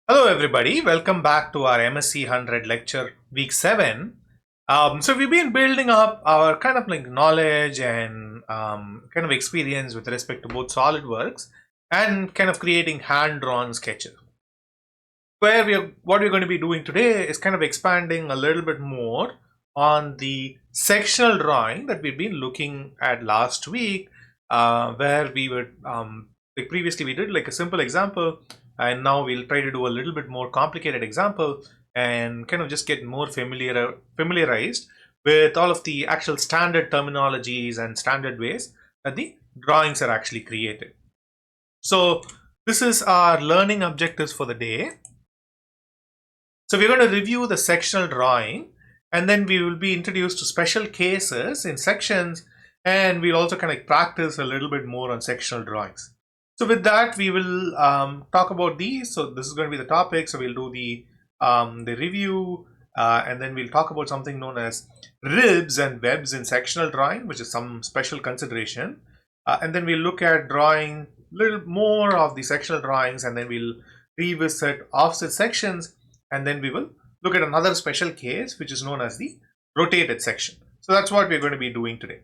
Hello everybody, welcome back to our MSE100 lecture week 7. So we've been building up our kind of like knowledge and kind of experience with respect to both SolidWorks and kind of creating hand-drawn sketches. What we're going to be doing today is kind of expanding a little bit more on the sectional drawing that we've been looking at last week, where we were like previously we did like a simple example, and now we'll try to do a little bit more complicated example and kind of just get more familiarized with all of the actual standard terminologies and standard ways that the drawings are actually created. So this is our learning objectives for the day. So we're going to review the sectional drawing, and then we will be introduced to special cases in sections, and we'll also kind of practice a little bit more on sectional drawings. So with that, we will talk about these. So this is going to be the topic. So we'll do the review, and then we'll talk about something known as ribs and webs in sectional drawing, which is some special consideration. And then we'll look at drawing a little more of the sectional drawings, and then we'll revisit offset sections, and then we will look at another special case which is known as the rotated section. So that's what we're going to be doing today.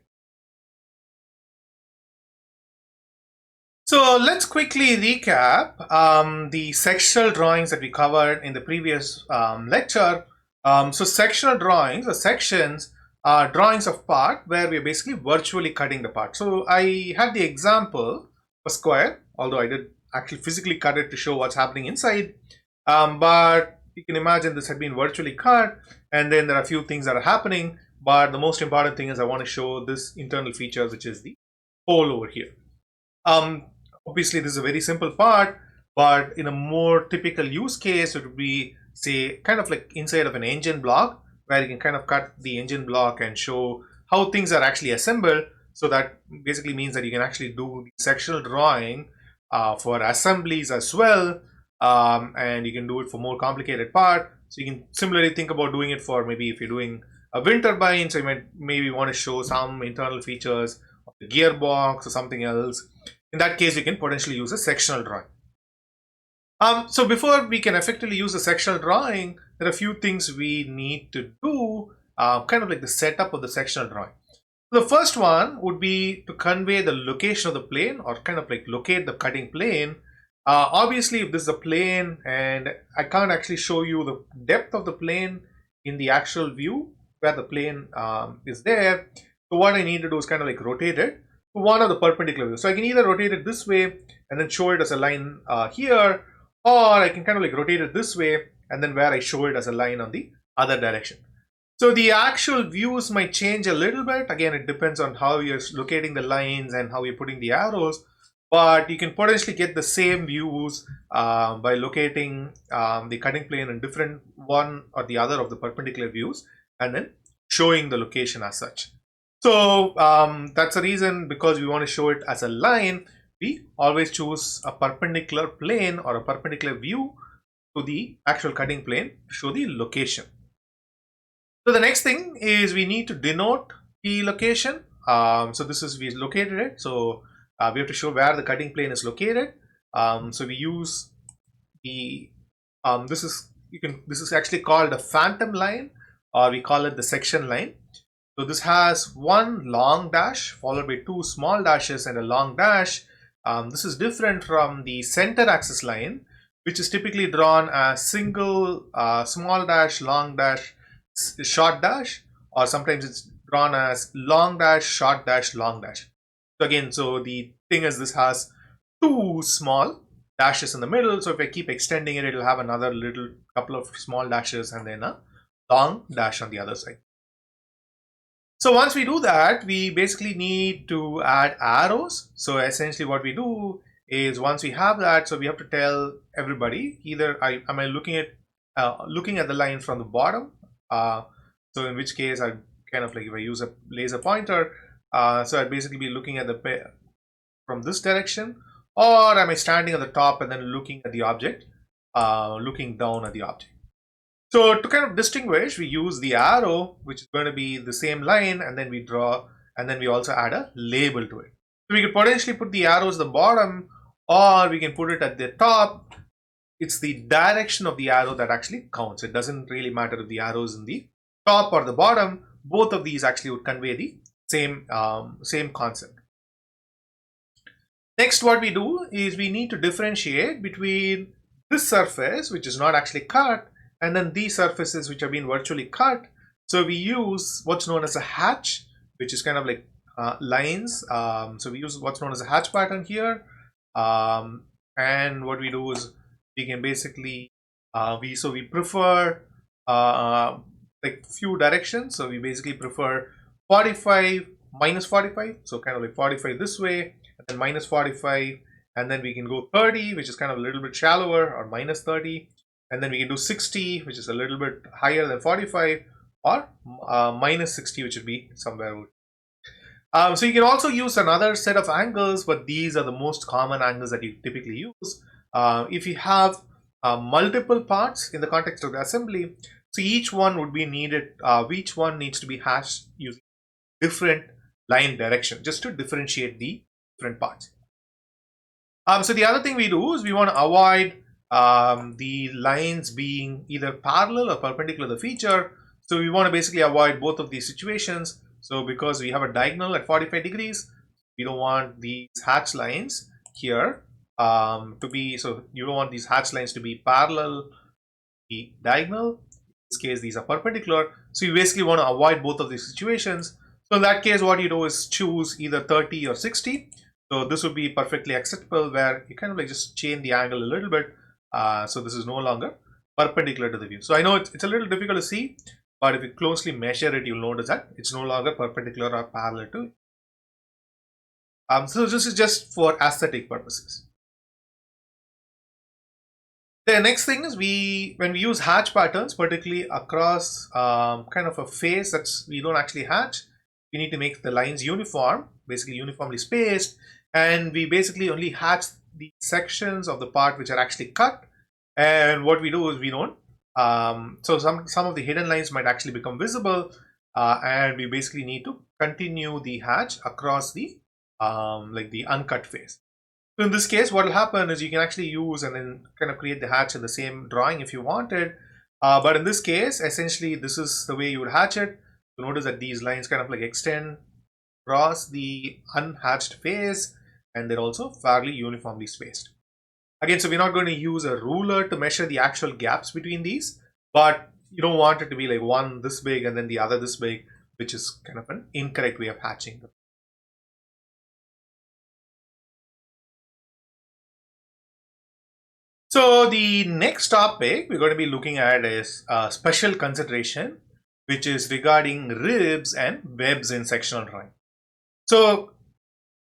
So let's quickly recap the sectional drawings that we covered in the previous lecture. So sectional drawings or sections are drawings of part where we're basically virtually cutting the part. So I had the example of a square, although I did actually physically cut it to show what's happening inside. But you can imagine this had been virtually cut, and then there are a few things that are happening, but the most important thing is I want to show this internal feature, which is the hole over here. Obviously this is a very simple part, but in a more typical use case it would be, say, kind of like inside of an engine block, where you can kind of cut the engine block and show how things are actually assembled. So that basically means that you can actually do the sectional drawing for assemblies as well. And you can do it for more complicated part. So you can similarly think about doing it for maybe if you're doing a wind turbine, so you might maybe want to show some internal features of the gearbox or something else. In that case, you can potentially use a sectional drawing. So before we can effectively use a sectional drawing, there are a few things we need to do, kind of like the setup of the sectional drawing. The first one would be to convey the location of the plane, or kind of like locate the cutting plane. Obviously, if this is a plane and I can't actually show you the depth of the plane in the actual view where the plane is there, so what I need to do is kind of like rotate it to one of the perpendicular views. So I can either rotate it this way and then show it as a line here, or I can kind of like rotate it this way and then where I show it as a line on the other direction. So the actual views might change a little bit. Again, it depends on how you're locating the lines and how you're putting the arrows. But you can potentially get the same views by locating the cutting plane in different one or the other of the perpendicular views and then showing the location as such. So that's the reason, because we want to show it as a line, we always choose a perpendicular plane or a perpendicular view to the actual cutting plane to show the location. So the next thing is we need to denote the location. So this is, we located it. So we have to show where the cutting plane is located. So we use the this is actually called a phantom line, or we call it the section line. So this has one long dash followed by two small dashes and a long dash. This is different from the center axis line, which is typically drawn as single small dash, long dash, short dash, or sometimes it's drawn as long dash, short dash, long dash. So again, so the thing is, this has two small dashes in the middle. So if I keep extending it, it'll have another little couple of small dashes and then a long dash on the other side. So once we do that, we basically need to add arrows. So essentially what we do is, once we have that, so we have to tell everybody either am I looking at the line from the bottom. So in which case, I kind of like, if I use a laser pointer, so I'd basically be looking at the from this direction, or am I standing at the top and then looking at the object, looking down at the object. So to kind of distinguish, we use the arrow, which is going to be the same line, and then we draw, and then we also add a label to it. So we could potentially put the arrows at the bottom, or we can put it at the top, it's the direction of the arrow that actually counts. It doesn't really matter if the arrow is in the top or the bottom. Both of these actually would convey the same concept. Next, what we do is we need to differentiate between this surface, which is not actually cut, and then these surfaces which have been virtually cut. So we use what's known as a hatch, which is kind of like lines. So we use what's known as a hatch pattern here. And what we do is we can basically we prefer like few directions. So we basically prefer 45 minus 45. So kind of like 45 this way, and then minus 45, and then we can go 30, which is kind of a little bit shallower, or minus 30, and then we can do 60, which is a little bit higher than 45, or minus 60, which would be somewhere. So you can also use another set of angles, but these are the most common angles that you typically use. If you have multiple parts in the context of the assembly, so each one would be needed, each one needs to be hashed using different line direction, just to differentiate the different parts. So the other thing we do is we want to avoid the lines being either parallel or perpendicular to the feature. So we want to basically avoid both of these situations. So because we have a diagonal at 45 degrees, we don't want these hatch lines here to be, so you don't want these hatch lines to be parallel, the diagonal. In this case, these are perpendicular. So you basically want to avoid both of these situations. So in that case, what you do is choose either 30 or 60. So this would be perfectly acceptable, where you kind of like just change the angle a little bit. So this is no longer perpendicular to the view. So I know it's a little difficult to see, but if you closely measure it, you'll notice that it's no longer perpendicular or parallel to it. So this is just for aesthetic purposes. The next thing is when we use hatch patterns, particularly across kind of a face that's we don't actually hatch, we need to make the lines uniform, basically uniformly spaced, and we basically only hatch the sections of the part which are actually cut. And what we do is we don't. So some of the hidden lines might actually become visible, and we basically need to continue the hatch across the like the uncut face. So in this case, what will happen is you can actually use and then kind of create the hatch in the same drawing if you wanted. But in this case, essentially, this is the way you would hatch it. So notice that these lines kind of like extend across the unhatched face, and they're also fairly uniformly spaced. Again, so we're not going to use a ruler to measure the actual gaps between these, but you don't want it to be like one this big and then the other this big, which is kind of an incorrect way of hatching them. So the next topic we're going to be looking at is a special consideration, which is regarding ribs and webs in sectional drawing. So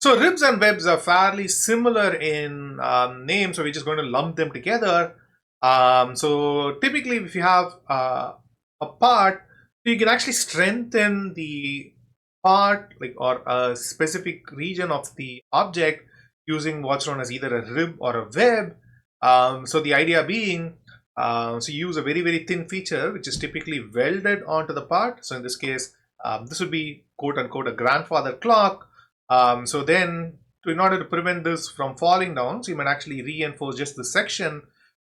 ribs and webs are fairly similar in name, so we're just going to lump them together. So typically, if you have a part, you can actually strengthen the part, like, or a specific region of the object using what's known as either a rib or a web. So the idea being, so you use a very, very thin feature which is typically welded onto the part. So in this case, this would be quote unquote a grandfather clock. So then, in order to prevent this from falling down, so you might actually reinforce just the section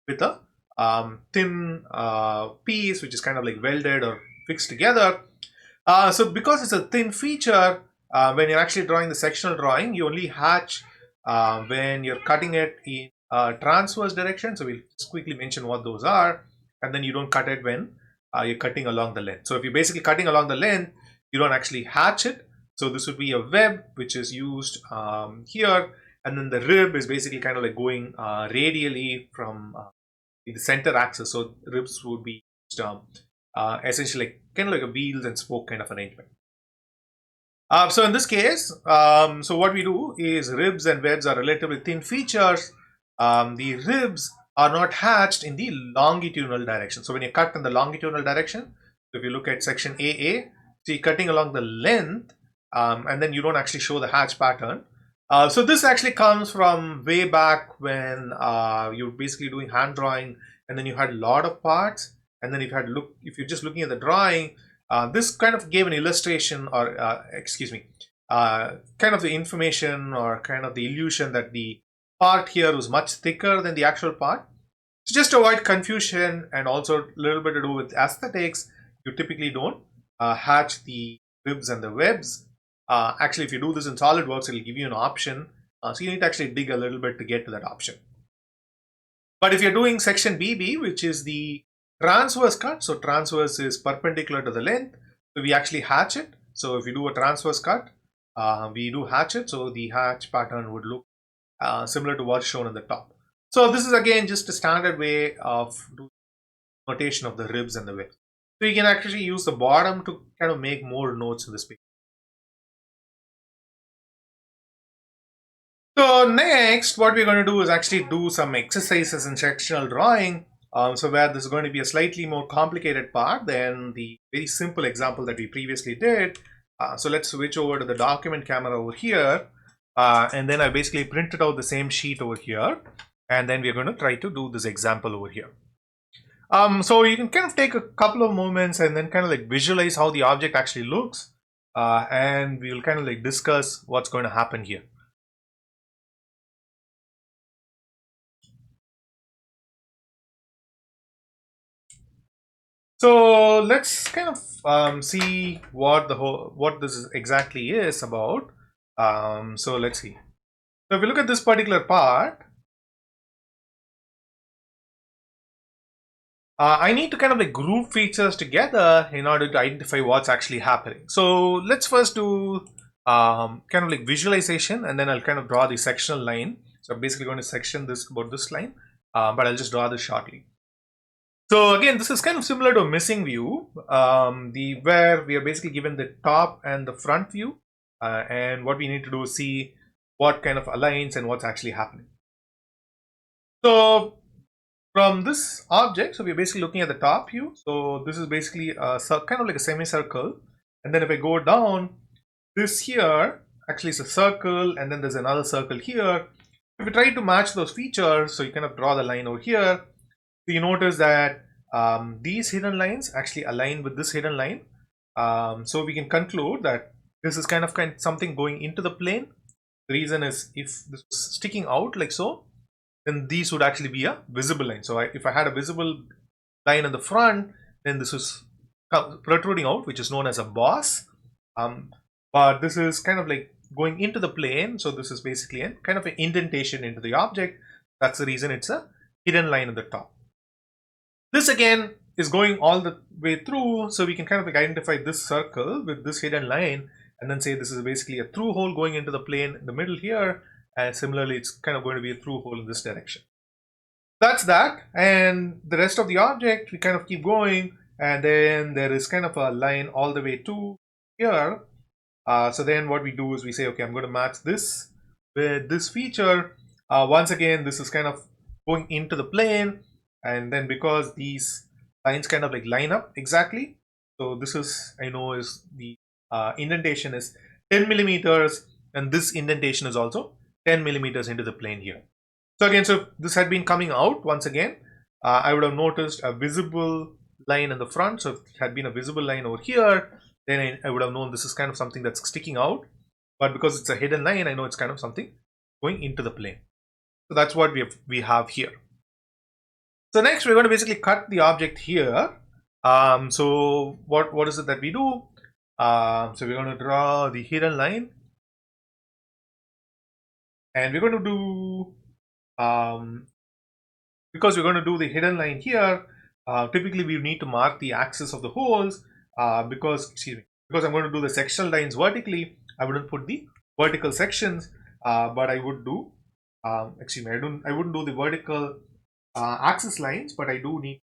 with a thin piece which is kind of like welded or fixed together. So because it's a thin feature, when you're actually drawing the sectional drawing, you only hatch when you're cutting it in transverse direction. So we'll just quickly mention what those are, and then you don't cut it when you're cutting along the length. So if you're basically cutting along the length, you don't actually hatch it. So this would be a web which is used here, and then the rib is basically kind of like going radially from the center axis. So ribs would be essentially like, kind of like a wheels and spoke kind of arrangement. So in this case, so what we do is ribs and webs are relatively thin features. The ribs are not hatched in the longitudinal direction. So when you cut in the longitudinal direction, so if you look at section AA, so you're cutting along the length, and then you don't actually show the hatch pattern. So this actually comes from way back when you're basically doing hand drawing, and then you had a lot of parts, and then if you're just looking at the drawing, this kind of gave an illustration, or kind of the information or kind of the illusion that the part here was much thicker than the actual part. So just to avoid confusion and also a little bit to do with aesthetics, you typically don't hatch the ribs and the webs. Actually, if you do this in SolidWorks, it'll give you an option. So you need to actually dig a little bit to get to that option. But if you're doing section BB, which is the transverse cut, so transverse is perpendicular to the length, so we actually hatch it. So if you do a transverse cut, we do hatch it. So the hatch pattern would look similar to what's shown in the top. So this is again just a standard way of notation of the ribs and the width. So you can actually use the bottom to kind of make more notes in this page. So next, what we're going to do is actually do some exercises in sectional drawing. So where this is going to be a slightly more complicated part than the very simple example that we previously did. So let's switch over to the document camera over here. And then I basically printed out the same sheet over here. And then we're going to try to do this example over here. So you can kind of take a couple of moments and then kind of like visualize how the object actually looks. And we'll kind of like discuss what's going to happen here. So let's kind of see what this exactly is about. So let's see. So if you look at this particular part, I need to kind of like group features together in order to identify what's actually happening. So let's first do kind of like visualization, and then I'll kind of draw the sectional line. So I'm basically going to section this about this line, but I'll just draw this shortly. So again, this is kind of similar to a missing view, where we are basically given the top and the front view, and what we need to do is see what kind of aligns and what's actually happening. So from this object, so we're basically looking at the top view. So this is basically kind of like a semicircle, and then if I go down, this here actually is a circle, and then there's another circle here. If we try to match those features, so you kind of draw the line over here. So you notice that these hidden lines actually align with this hidden line. So we can conclude that this is kind of something going into the plane. The reason is if this was sticking out like so, then these would actually be a visible line. So if I had a visible line in the front, then this is protruding out, which is known as a boss. But this is kind of like going into the plane. So this is basically a kind of an indentation into the object. That's the reason it's a hidden line at the top. This again is going all the way through, so we can kind of like identify this circle with this hidden line and then say this is basically a through hole going into the plane in the middle here, and similarly it's kind of going to be a through hole in this direction. That's that, and the rest of the object we kind of keep going, and then there is kind of a line all the way to here. So then what we do is we say, okay, I'm going to match this with this feature. Once again, this is kind of going into the plane, and then because these lines kind of like line up exactly, so this is, I know, is the indentation is 10 millimeters, and this indentation is also 10 millimeters into the plane here. So again, so if this had been coming out once again, I would have noticed a visible line in the front. So if it had been a visible line over here, then I would have known this is kind of something that's sticking out. But because it's a hidden line, I know it's kind of something going into the plane. So that's what we have here. So next we're going to basically cut the object here. So what is it that we do? So we're going to draw the hidden line, and we're going to do because we're going to do the hidden line here. Typically we need to mark the axis of the holes because I'm going to do the sectional lines vertically. I wouldn't put the vertical sections, but I would do I wouldn't do the vertical axis lines, but I do need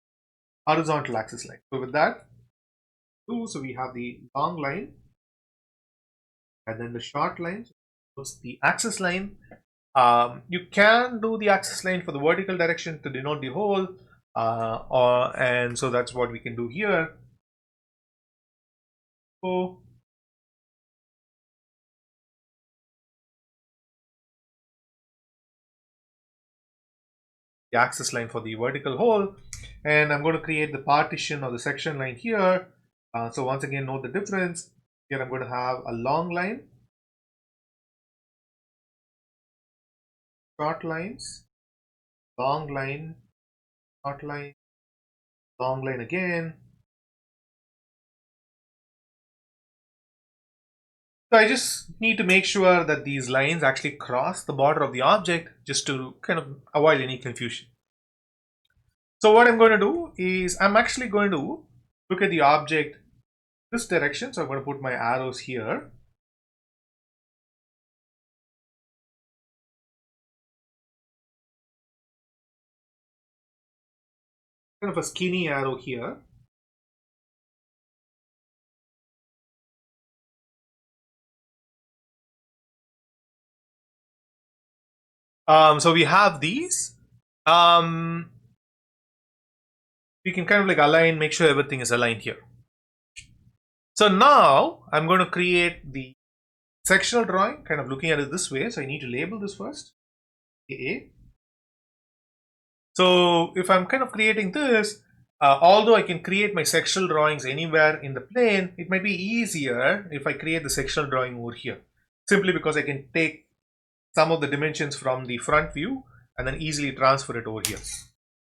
horizontal axis line. So with that, so we have the long line and then the short line. So the axis line. You can do the axis line for the vertical direction to denote the hole, and so that's what we can do here. So the axis line for the vertical hole, and I'm going to create the partition or the section line here. So once again, note the difference. Here I'm going to have a long line, short lines, long line, short line, long line again. So I just need to make sure that these lines actually cross the border of the object just to kind of avoid any confusion. So what I'm going to do is I'm actually going to look at the object this direction. So I'm going to put my arrows here. Kind of a skinny arrow here. So we have these. We can kind of like align, make sure everything is aligned here. So now I'm going to create the sectional drawing, kind of looking at it this way. So I need to label this first, AA. So if I'm kind of creating this, although I can create my sectional drawings anywhere in the plane, it might be easier if I create the sectional drawing over here, simply because I can take some of the dimensions from the front view and then easily transfer it over here.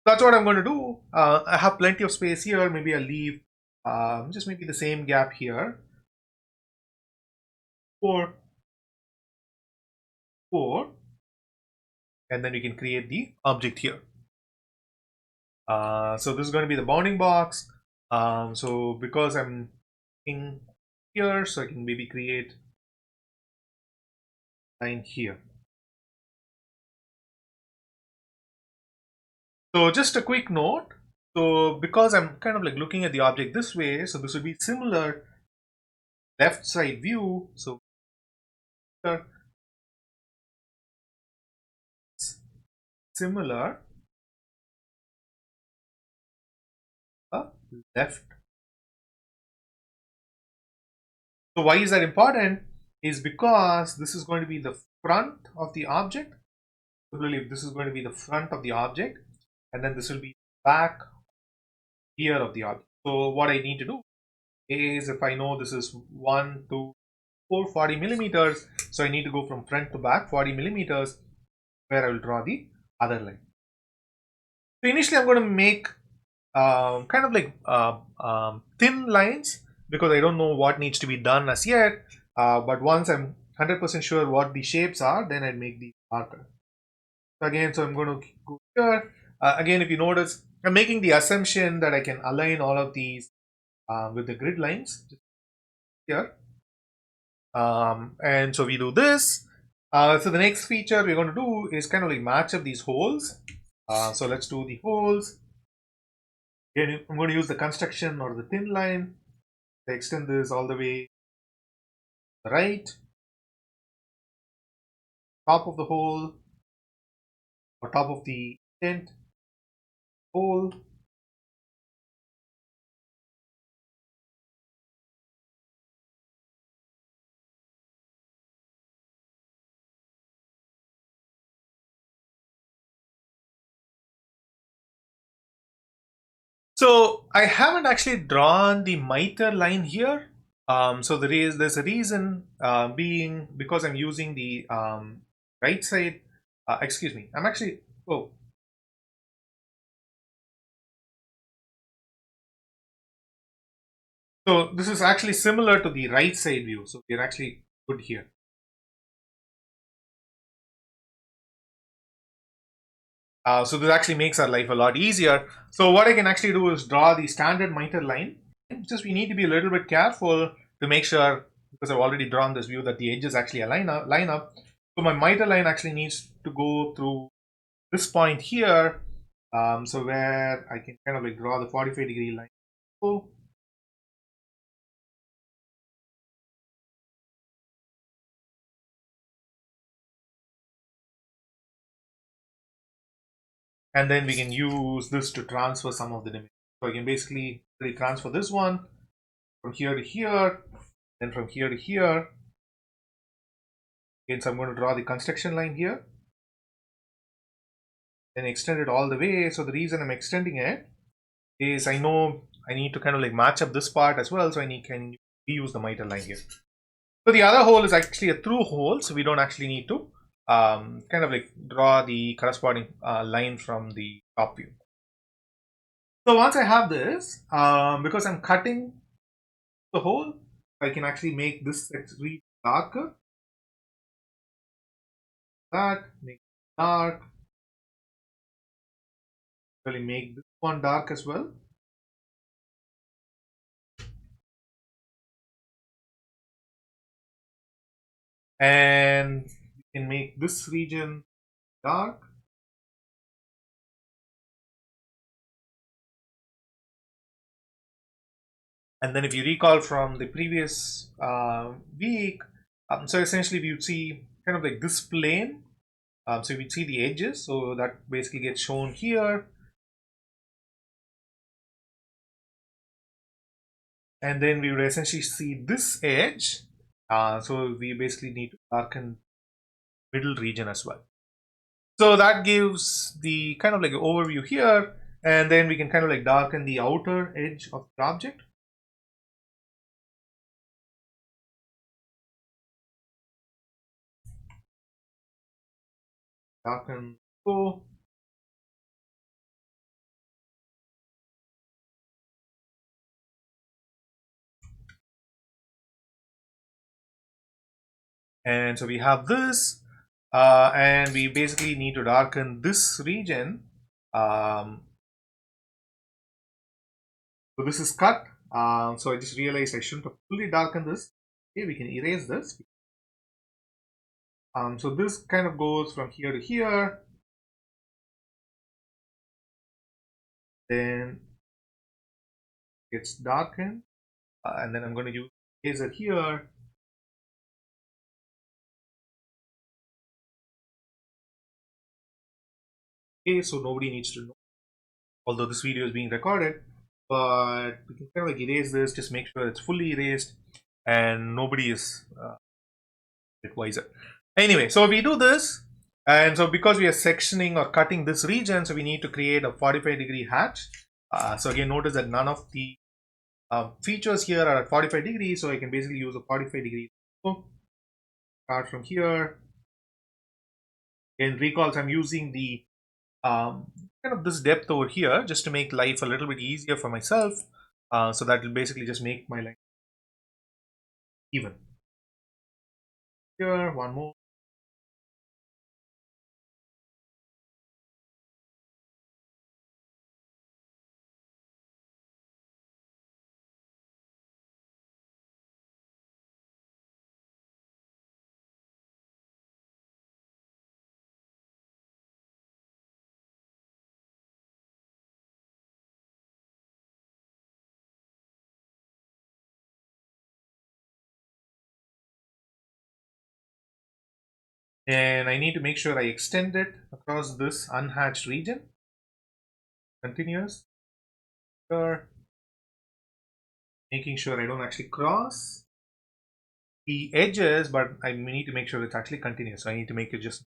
That's what I'm going to do. I have plenty of space here. Maybe I'll leave just maybe the same gap here. 4, 4, and then we can create the object here. So this is going to be the bounding box. So because I'm in here, so I can maybe create line here. So just a quick note. So because I'm kind of like looking at the object this way, so this would be similar left side view. So similar left. So why is that important? Is because this is going to be the front of the object. I believe this is going to be the front of the object, and then this will be back here of the object. So what I need to do is, if I know this is 1, 2, 4, 40 millimeters, so I need to go from front to back 40 millimeters, where I will draw the other line. So initially I'm going to make kind of like thin lines, because I don't know what needs to be done as yet, but once I'm 100% sure what the shapes are, then I'll make the marker. So again, so I'm going to go here. Again, if you notice, I'm making the assumption that I can align all of these with the grid lines here. And so we do this. So the next feature we're going to do is kind of like match up these holes. So let's do the holes. Again, I'm going to use the construction or the thin line. I extend this all the way to the right, top of the hole, or top of the tent hole. So I haven't actually drawn the miter line here. So there's a reason being because I'm using the right side. Excuse me. I'm actually So this is actually similar to the right side view. So we're actually good here. So this actually makes our life a lot easier. So what I can actually do is draw the standard miter line. Just we need to be a little bit careful to make sure, because I've already drawn this view, that the edges actually line up. So my miter line actually needs to go through this point here. So where I can kind of like draw the 45-degree line. So and then we can use this to transfer some of the dimensions. So I can basically transfer this one from here to here, then from here to here. Again, so I'm going to draw the construction line here, then extend it all the way. So the reason I'm extending it is I know I need to kind of like match up this part as well, so I can reuse the miter line here. So the other hole is actually a through hole, so we don't actually need to kind of like draw the corresponding line from the top view. So once I have this, because I'm cutting the hole, I can actually make this region darker. That make it dark. Really make this one dark as well. And we can make this region dark. And then if you recall from the previous week, so essentially we would see kind of like this plane. So we see the edges, so that basically gets shown here. And then we would essentially see this edge. So we basically need to darken middle region as well. So that gives the kind of like overview here, and then we can kind of like darken the outer edge of the object. Darken so. And so we have this, and we basically need to darken this region. So this is cut. So I just realized I shouldn't have fully darkened this. Okay, we can erase this. So this kind of goes from here to here. Then gets darkened, and then I'm going to use laser here. Okay, so nobody needs to know, although this video is being recorded, but we can kind of like erase this, just make sure it's fully erased and nobody is wiser. Anyway, so we do this, and so because we are sectioning or cutting this region, so we need to create a 45-degree hatch. So again, notice that none of the features here are at 45 degrees, so I can basically use a 45 degree. So start from here. And recall, I'm using the kind of this depth over here just to make life a little bit easier for myself. So that will basically just make my line even. Here, one more. And I need to make sure I extend it across this unhatched region. Continuous. Here. Making sure I don't actually cross the edges, but I need to make sure it's actually continuous. So I need to make it just.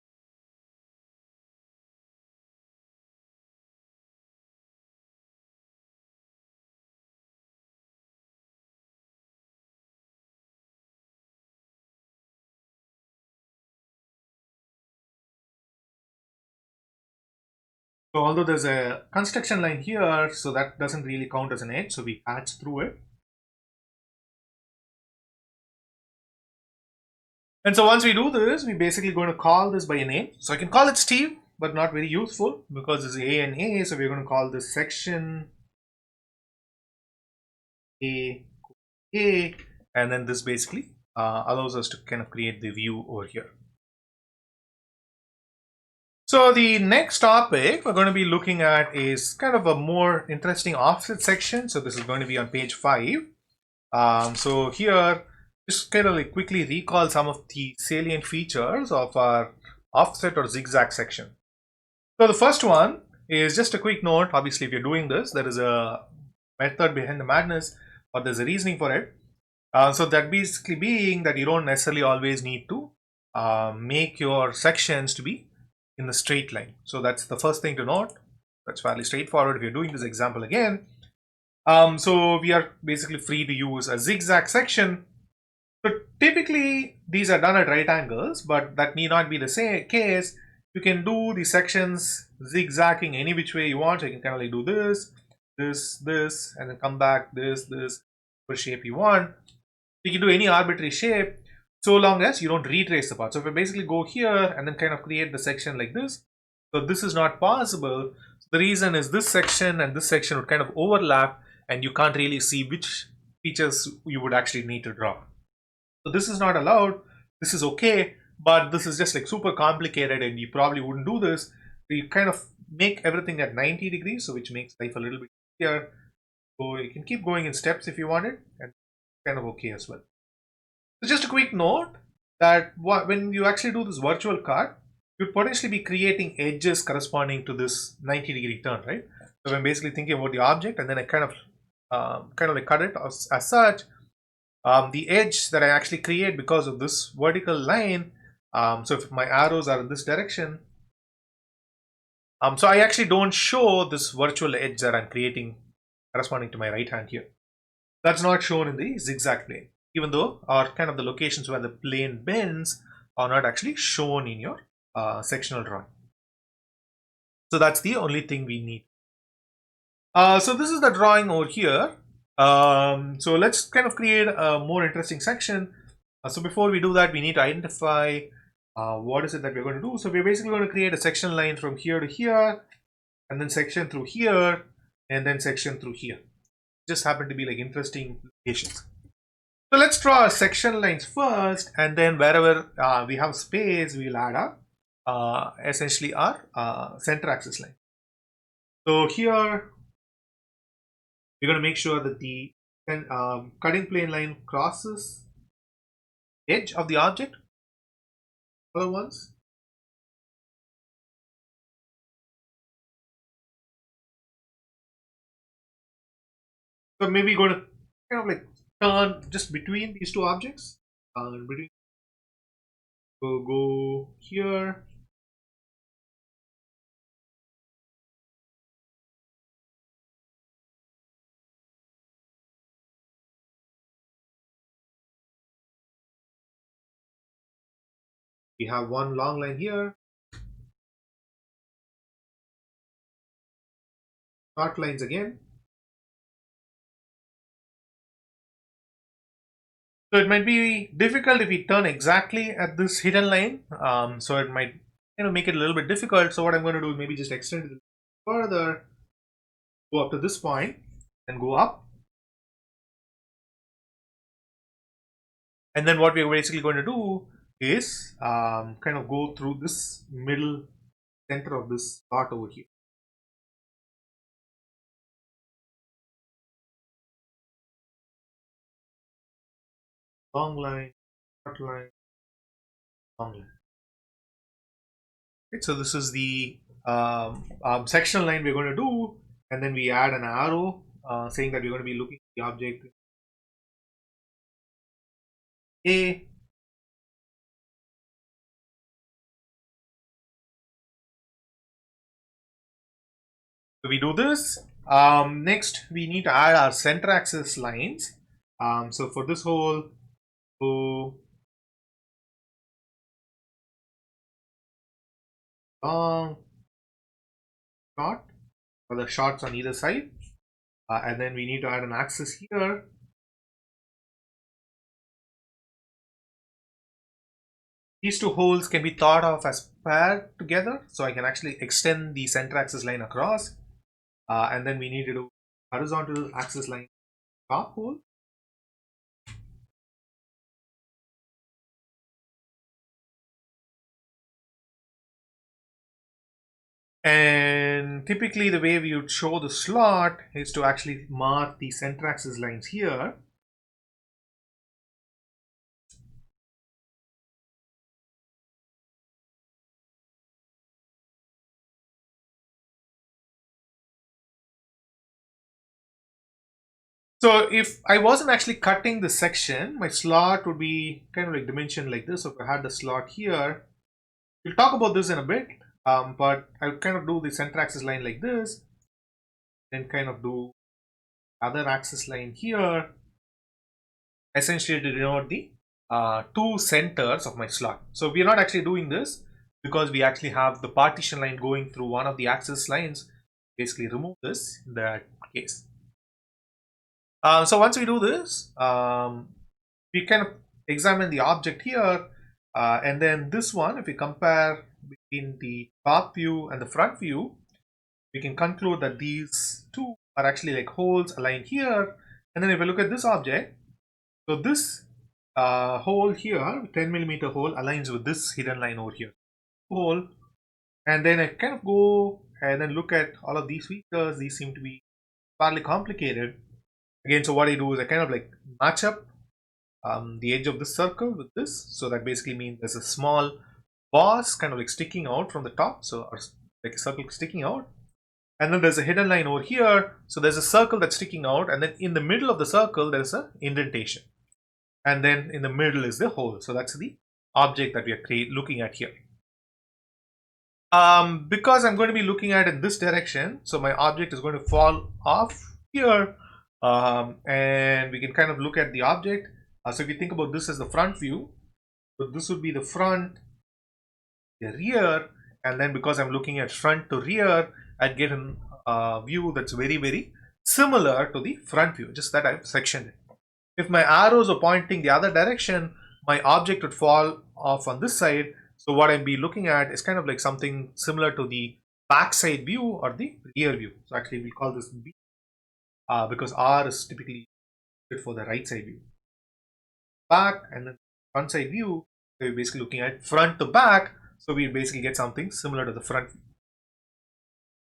So although there's a construction line here, so that doesn't really count as an edge, so we hatch through it. And so once we do this, we're basically going to call this by a name. So I can call it Steve, but not very useful because it's A and A. So we're going to call this section A, and then this basically allows us to kind of create the view over here. So the next topic we're going to be looking at is kind of a more interesting offset section. So this is going to be on page 5. So here, just kind of like quickly recall some of the salient features of our offset or zigzag section. So the first one is just a quick note. Obviously, if you're doing this, there is a method behind the madness, but there's a reasoning for it. So that basically being that you don't necessarily always need to make your sections to be in the straight line. So that's the first thing to note. That's fairly straightforward if you're doing this example again. So we are basically free to use a zigzag section. So typically these are done at right angles, but that need not be the same case. You can do the sections zigzagging any which way you want. So you can kind of like do this, this, and then come back, this, whatever shape you want. You can do any arbitrary shape so long as you don't retrace the part. So if I basically go here and then kind of create the section like this, so this is not possible. The reason is this section and this section would kind of overlap and you can't really see which features you would actually need to draw. So this is not allowed. This is okay, but this is just like super complicated and you probably wouldn't do this. So you kind of make everything at 90 degrees, so which makes life a little bit easier. So you can keep going in steps if you want it, and kind of okay as well. So just a quick note that when you actually do this virtual cut, you'd potentially be creating edges corresponding to this 90-degree turn, right? So I'm basically thinking about the object and then I kind of like cut it as such. The edge that I actually create because of this vertical line, so if my arrows are in this direction, so I actually don't show this virtual edge that I'm creating corresponding to my right hand here. That's not shown in the zigzag plane, even though or kind of the locations where the plane bends are not actually shown in your sectional drawing. So that's the only thing we need. So this is the drawing over here. So let's kind of create a more interesting section. So before we do that, we need to identify what is it that we're going to do. So we're basically going to create a section line from here to here, and then section through here, and then section through here. Just happen to be like interesting locations. So let's draw our section lines first, and then wherever we have space, we'll add our essentially our center axis line. So here we're going to make sure that the cutting plane line crosses edge of the object. Other ones. So maybe going to kind of like turn just between these two objects. So go here. We have one long line here. Short lines again. So it might be difficult if we turn exactly at this hidden line. So it might make it a little bit difficult. So what I'm going to do is maybe just extend it further, go up to this point and go up. And then what we're basically going to do is kind of go through this middle center of this part over here. Long line, short line, long line. Okay, so this is the sectional line we're going to do, and then we add an arrow saying that we're going to be looking at the object A. So we do this. Next, we need to add our center axis lines. So for this whole long short, for the shots on either side, and then we need to add an axis here. These two holes can be thought of as paired together, so I can actually extend the center axis line across, and then we need to do horizontal axis line top hole. And typically the way we would show the slot is to actually mark the center axis lines here. So if I wasn't actually cutting the section, my slot would be kind of like dimensioned like this. So if I had the slot here, we'll talk about this in a bit, but I'll kind of do the center axis line like this, then kind of do other axis line here, essentially to denote the two centers of my slot. So we are not actually doing this because we actually have the partition line going through one of the axis lines. basically remove this in that case. So once we do this, we kind of examine the object here, and then this one, if we compare between the top view and the front view, we can conclude that these two are actually like holes aligned here. And then if we look at this object, so this hole here, 10 millimeter hole, aligns with this hidden line over here, hole. And then I kind of go and then look at all of these features. These seem to be fairly complicated. Again, so what I do is I kind of like match up the edge of this circle with this. So that basically means there's a small boss kind of like sticking out from the top. So like a circle sticking out. And then there's a hidden line over here. So there's a circle that's sticking out. And then in the middle of the circle, there's an indentation. And then in the middle is the hole. So that's the object that we are looking at here. Because I'm going to be looking at in this direction, so my object is going to fall off here, and we can kind of look at the object. So if you think about this as the front view, so this would be the front, the rear, and then because I'm looking at front to rear, I'd get a view that's very, very similar to the front view, just that I've sectioned it. If my arrows are pointing the other direction, my object would fall off on this side. So what I'll be looking at is kind of like something similar to the backside view or the rear view. So actually we call this B because R is typically good for the right side view. Back and then front side view, so we're basically looking at front to back. So we basically get something similar to the front view.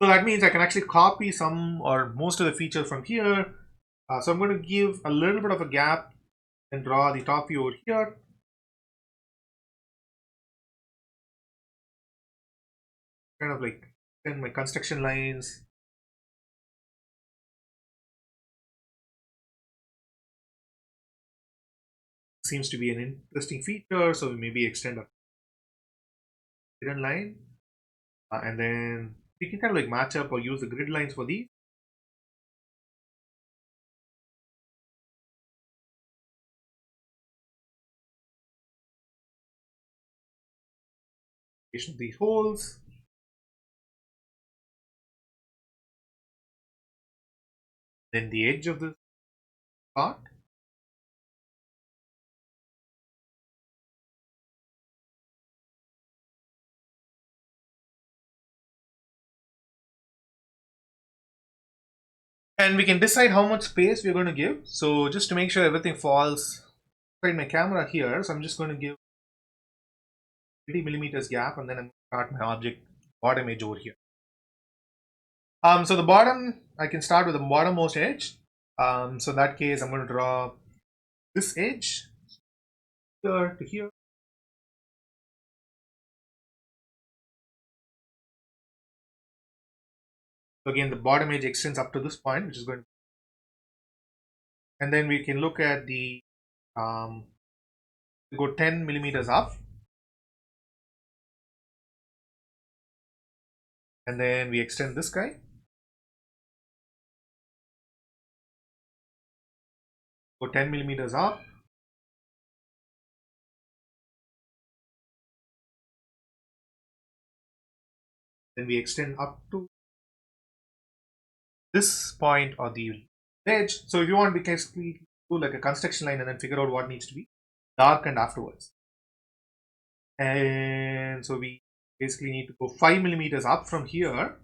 So that means I can actually copy some or most of the feature from here. So I'm going to give a little bit of a gap and draw the top view over here. Kind of like then my construction lines. Seems to be an interesting feature, so we maybe extend a hidden line, and then we can kind of like match up or use the grid lines for these. Of these holes. Then the edge of this part. And we can decide how much space we're going to give. So just to make sure everything falls inside my camera here, so I'm just going to give 30 millimeters gap, and then I'm going to start my object bottom edge over here. So the bottom, I can start with the bottommost edge. So in that case, I'm going to draw this edge here to here. So again, the bottom edge extends up to this point, which is going to, and then we can look at the go 10 millimeters up, and then we extend this guy. Go 10 millimeters up. Then we extend up to this point or the edge. So if you want, we can do like a construction line and then figure out what needs to be darkened afterwards. And so we basically need to go 5 millimeters up from here.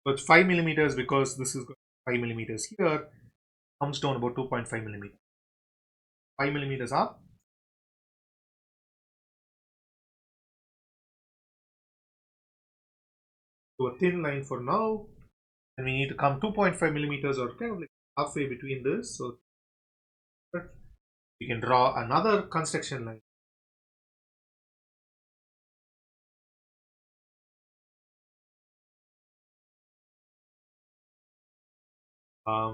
So it's 5 millimeters because this is 5 millimeters here. Comes down about 2.5 millimeters. 5 millimeters up. To a thin line for now. And we need to come 2.5 millimeters or kind of like halfway between this. So we can draw another construction line.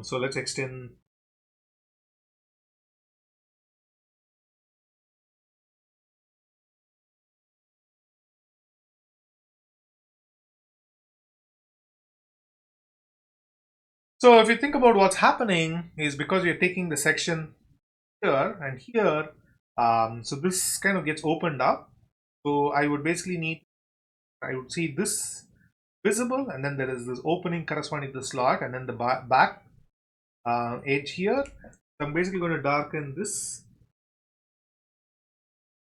So let's extend. So if you think about what's happening is because we are taking the section here and here, so this kind of gets opened up. So I would basically need, I would see this visible, and then there is this opening corresponding to the slot, and then the back edge here. So I'm basically going to darken this,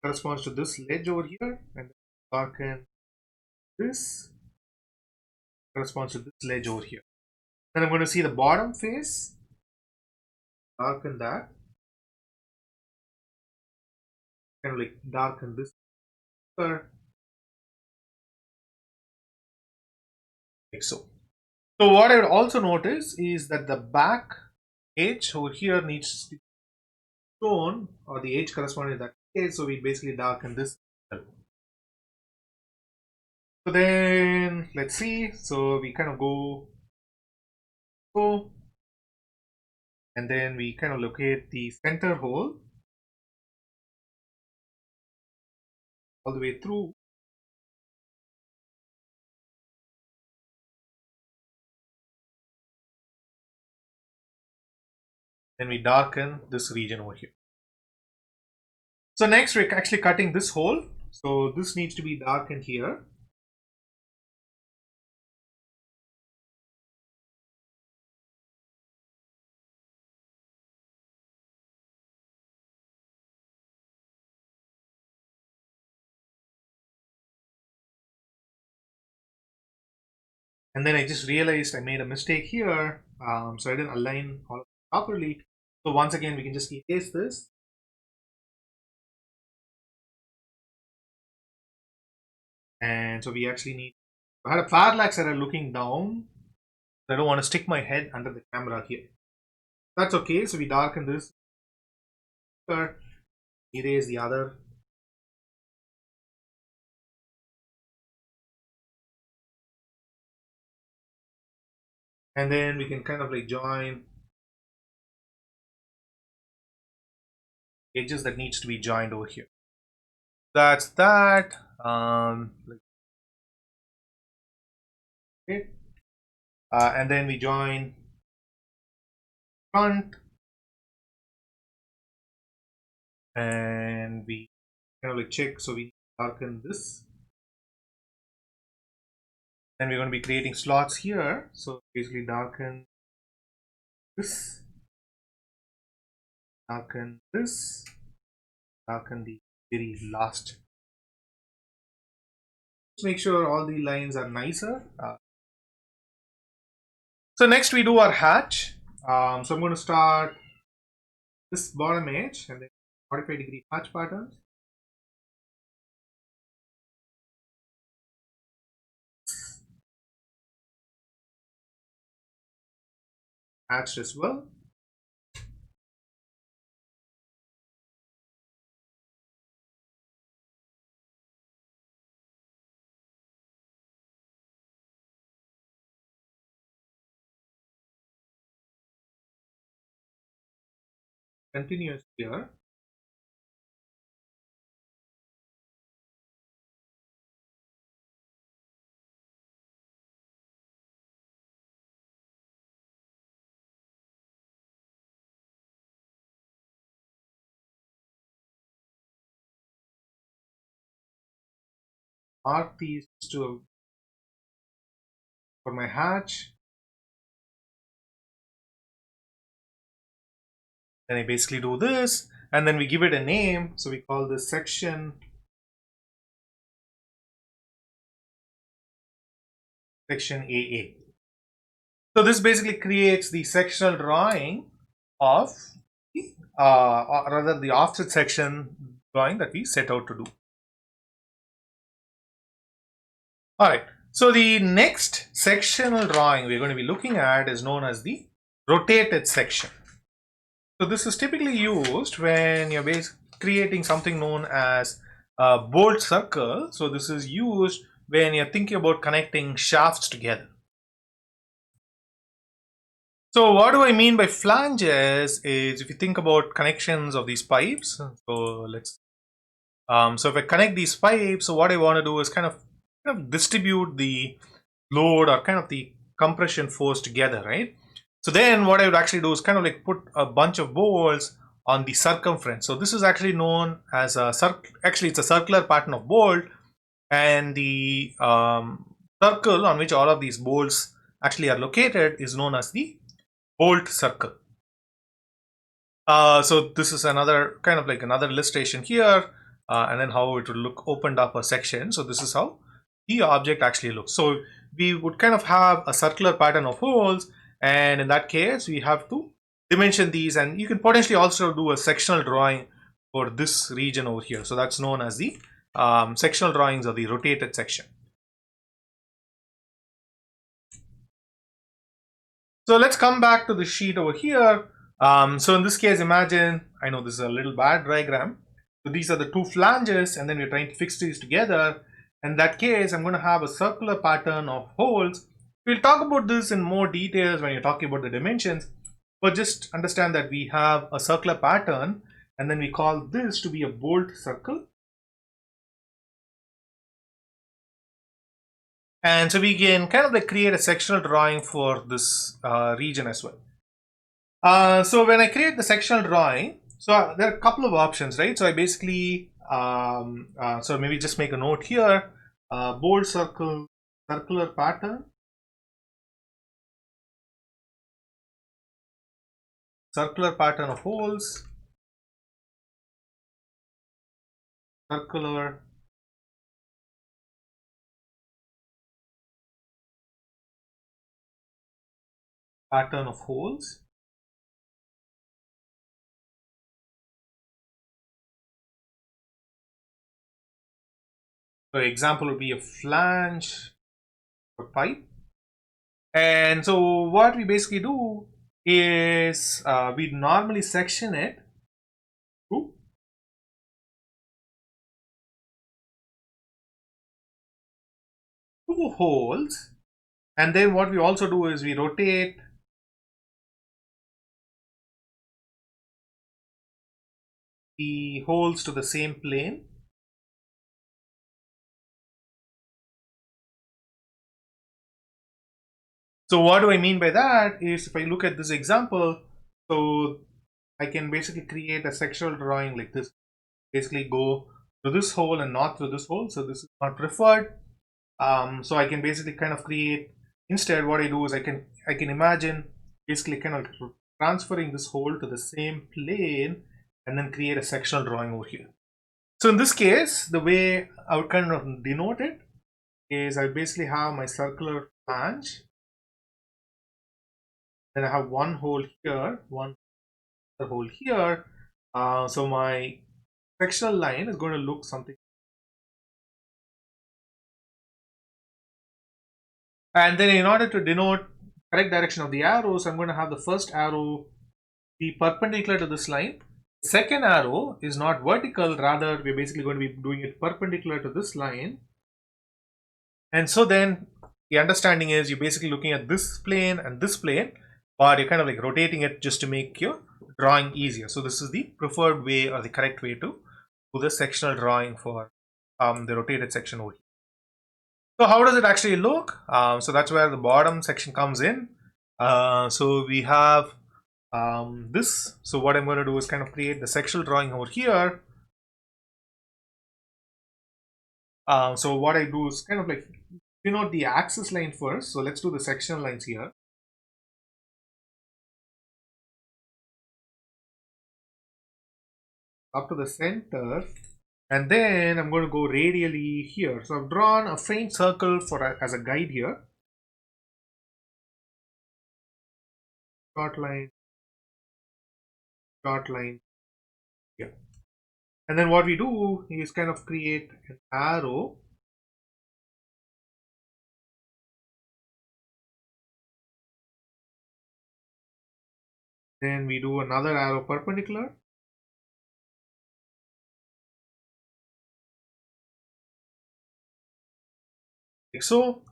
corresponds to this ledge over here, and darken this, corresponds to this ledge over here. Then I'm going to see the bottom face, darken that, kind of like darken this here, like so. So what I would also notice is that the back edge over here needs to be shown, or the edge corresponding to that edge, so we basically darken this. So then let's see, so we kind of go, and then we kind of locate the center hole all the way through. Then we darken this region over here. So next we're actually cutting this hole. So this needs to be darkened here. And then I just realized I made a mistake here. So I didn't align all properly. So once again, we can just erase this. And so we actually need, I had a parallax error looking down. I don't want to stick my head under the camera here. That's okay. So we darken this, erase the other. And then we can kind of like join edges that needs to be joined over here. That's that. Okay. And then we join front, and we kind of like check, so we darken this. Then we're going to be creating slots here, so basically darken this, darken this, darken the very last. Just make sure all the lines are nicer. So next we do our hatch. So I'm going to start this bottom edge and then 45-degree hatch patterns. Hatched as well. Continuous here. Mark these to for my hatch. Then I basically do this, and then we give it a name. So we call this section AA. So this basically creates the sectional drawing of, or rather the offset section drawing that we set out to do. All right. So the next sectional drawing we're going to be looking at is known as the rotated section. So this is typically used when you're creating something known as a bolt circle. So this is used when you're thinking about connecting shafts together. So what do I mean by flanges is if you think about connections of these pipes. So let's, so if I connect these pipes, so what I want to do is kind of distribute the load or kind of the compression force together, right? So then what I would actually do is kind of like put a bunch of bolts on the circumference. So this is actually known as a actually it's a circular pattern of bolt, and the circle on which all of these bolts actually are located is known as the bolt circle. So this is another kind of like another illustration here, and then how it will look opened up a section. So this is how the object actually looks. So we would kind of have a circular pattern of holes, and in that case we have to dimension these, and you can potentially also do a sectional drawing for this region over here. So that's known as the sectional drawings of the rotated section. So let's come back to the sheet over here. So in this case, imagine, I know this is a little bad diagram. So these are the two flanges, and then we're trying to fix these together. In that case, I'm going to have a circular pattern of holes. We'll talk about this in more details when you're talking about the dimensions, but just understand that we have a circular pattern, and then we call this to be a bolt circle. And so we can kind of like create a sectional drawing for this region as well. So when I create the sectional drawing, so there are a couple of options, right? So I basically, so maybe just make a note here, bold circle, circular pattern, of holes, circular pattern of holes. So example would be a flange or pipe. And so what we basically do is we normally section it to two holes, and then what we also do is we rotate the holes to the same plane. So what do I mean by that is, if I look at this example, so I can basically create a sectional drawing like this, basically go through this hole and not through this hole. So this is not preferred. So I can basically kind of create, instead what I do is I can imagine basically kind of transferring this hole to the same plane and then create a sectional drawing over here. So in this case, the way I would kind of denote it is I basically have my circular flange. Then I have one hole here, one other hole here. So my sectional line is going to look something. And then in order to denote correct direction of the arrows, I'm going to have the first arrow be perpendicular to this line. The second arrow is not vertical, rather we're basically going to be doing it perpendicular to this line. And so then the understanding is you're basically looking at this plane and this plane, but you're kind of like rotating it just to make your drawing easier. So this is the preferred way or the correct way to do the sectional drawing for the rotated section over here. So how does it actually look? So that's where the bottom section comes in. So we have this. So what I'm going to do is kind of create the sectional drawing over here. So what I do is kind of like denote the axis line first. So let's do the sectional lines here. Up to the center, and then I'm going to go radially here. So I've drawn a faint circle as a guide here. Short line here. And then what we do is kind of create an arrow. Then we do another arrow perpendicular. Like so.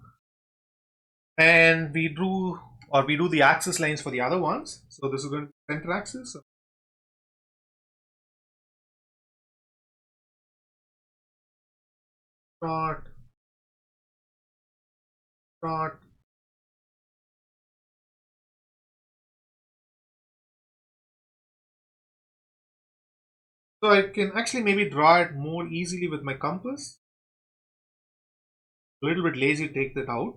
And we do the axis lines for the other ones. So this is going to be center axis. Short, short, So I can actually maybe draw it more easily with my compass. A little bit lazy to take that out.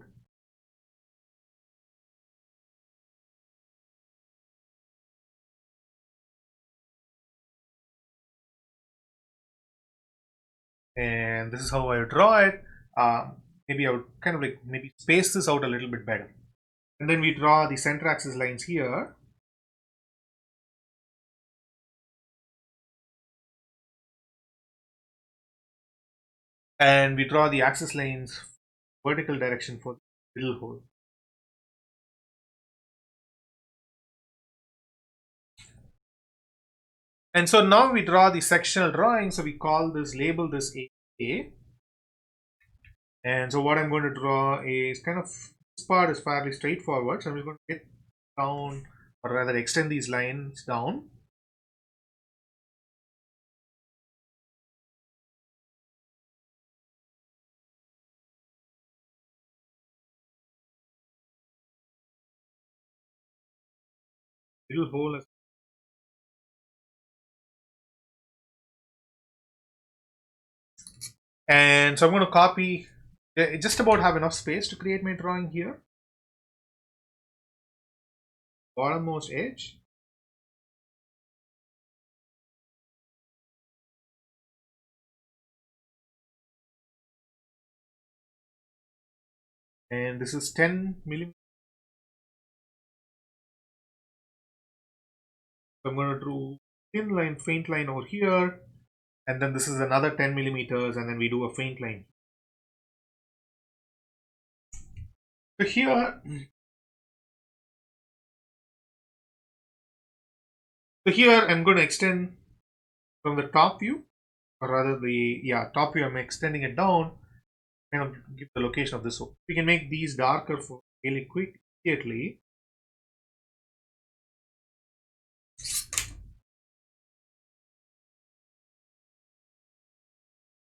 And this is how I would draw it. Maybe I would kind of like maybe space this out a little bit better. And then we draw the center axis lines here. And we draw the axis lines vertical direction for the middle hole. And so now we draw the sectional drawing. So we call this, label this A. And so what I'm going to draw is kind of, this part is fairly straightforward. So I'm just going to get down, or rather extend these lines down. Little hole. And so I'm going to copy, just about have enough space to create my drawing here. Bottommost edge. And this is 10 millimeters. So I'm going to do thin line, faint line over here. And then this is another 10 millimeters, and then we do a faint line. So here, I'm going to extend from the top view, or rather the top view. I'm extending it down, kind of give the location of this hole. We can make these darker for really quick, immediately.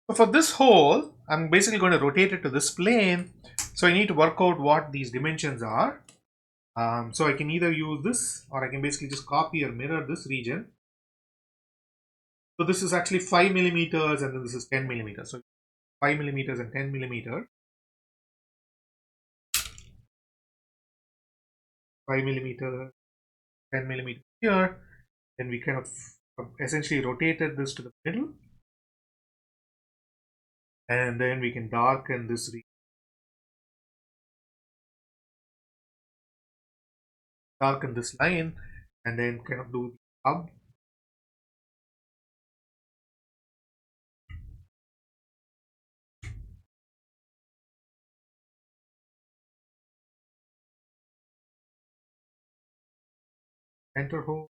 So for this hole, I'm basically going to rotate it to this plane. So I need to work out what these dimensions are. So I can either use this, or I can basically just copy or mirror this region. So this is actually 5 millimeters, and then this is 10 millimeters. So 5 millimeters and 10 millimeters. 5 millimeters, 10 millimeters here. Then we kind of essentially rotated this to the middle. And then we can darken this region. Darken this line, and then kind of do the hub. Center hole.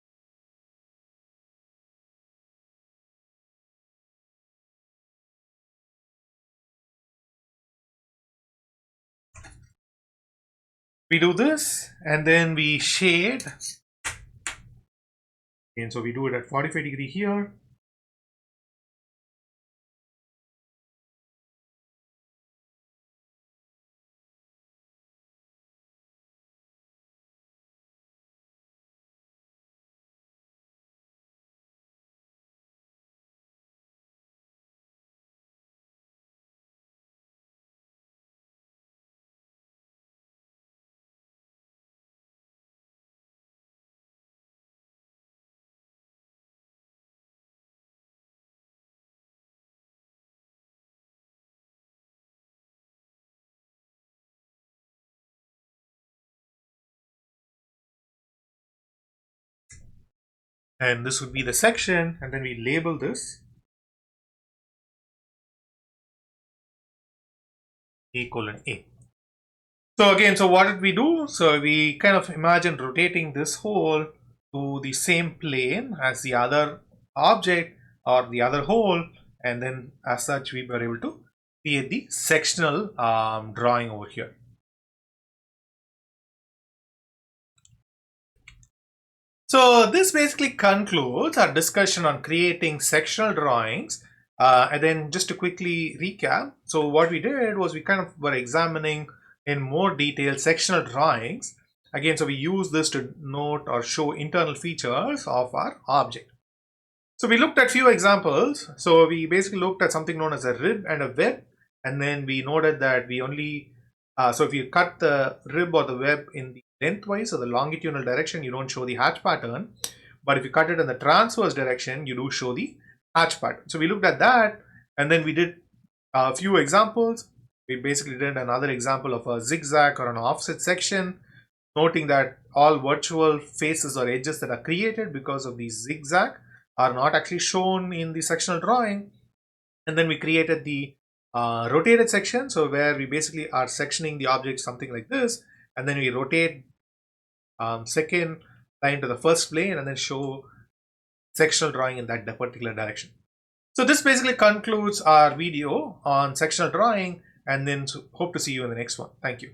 We do this, and then we shade. And so we do it at 45 degree here. And this would be the section, and then we label this A:A. So again, so what did we do? So we kind of imagine rotating this hole to the same plane as the other object or the other hole, and then as such we were able to create the sectional drawing over here. So this basically concludes our discussion on creating sectional drawings. And then just to quickly recap, so what we did was we kind of were examining in more detail sectional drawings. Again, so we use this to note or show internal features of our object. So we looked at few examples. So we basically looked at something known as a rib and a web, and then we noted that we only so if you cut the rib or the web in the lengthwise or the longitudinal direction, you don't show the hatch pattern. But if you cut it in the transverse direction, you do show the hatch pattern. So we looked at that, and then we did a few examples. We basically did another example of a zigzag or an offset section, noting that all virtual faces or edges that are created because of the zigzag are not actually shown in the sectional drawing. And then we created the rotated section, so where we basically are sectioning the object something like this, and then we rotate second line to the first plane and then show sectional drawing in that particular direction. So this basically concludes our video on sectional drawing, and then hope to see you in the next one. Thank you.